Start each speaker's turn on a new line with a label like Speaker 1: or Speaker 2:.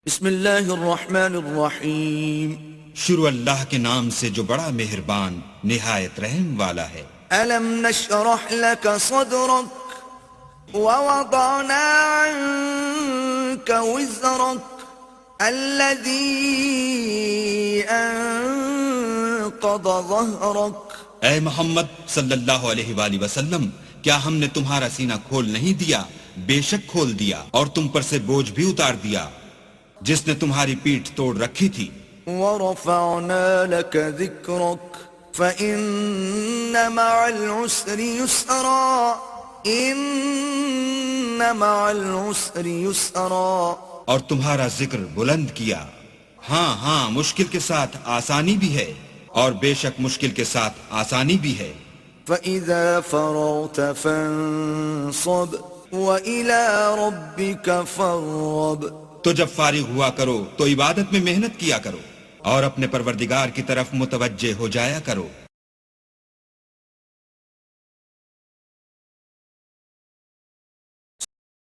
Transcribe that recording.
Speaker 1: بسم اللہ الرحمن الرحیم
Speaker 2: شروع اللہ کے نام سے جو بڑا مہربان نہایت رحم والا ہے۔
Speaker 1: ألم نشرح لك صدرك ووضعنا عنك وزرك الذي أنقض ظهرك۔
Speaker 2: اے محمد صلی اللہ علیہ وآلہ وسلم، کیا ہم نے تمہارا سینہ کھول نہیں دیا؟ بے شک کھول دیا، اور تم پر سے بوجھ بھی اتار دیا جس نے تمہاری پیٹھ توڑ رکھی تھی۔
Speaker 1: ورفعنا لك ذكرك فإن مع العسر يسرا إن مع العسر يسرا۔
Speaker 2: اور تمہارا ذکر بلند کیا، ہاں مشکل کے ساتھ آسانی بھی ہے، اور بے شک مشکل کے ساتھ آسانی بھی ہے۔
Speaker 1: فإذا فرغت فانصب وإلى ربك فارغب۔
Speaker 2: تو جب فارغ ہوا کرو تو عبادت میں محنت کیا کرو، اور اپنے پروردگار کی طرف متوجہ ہو جایا کرو۔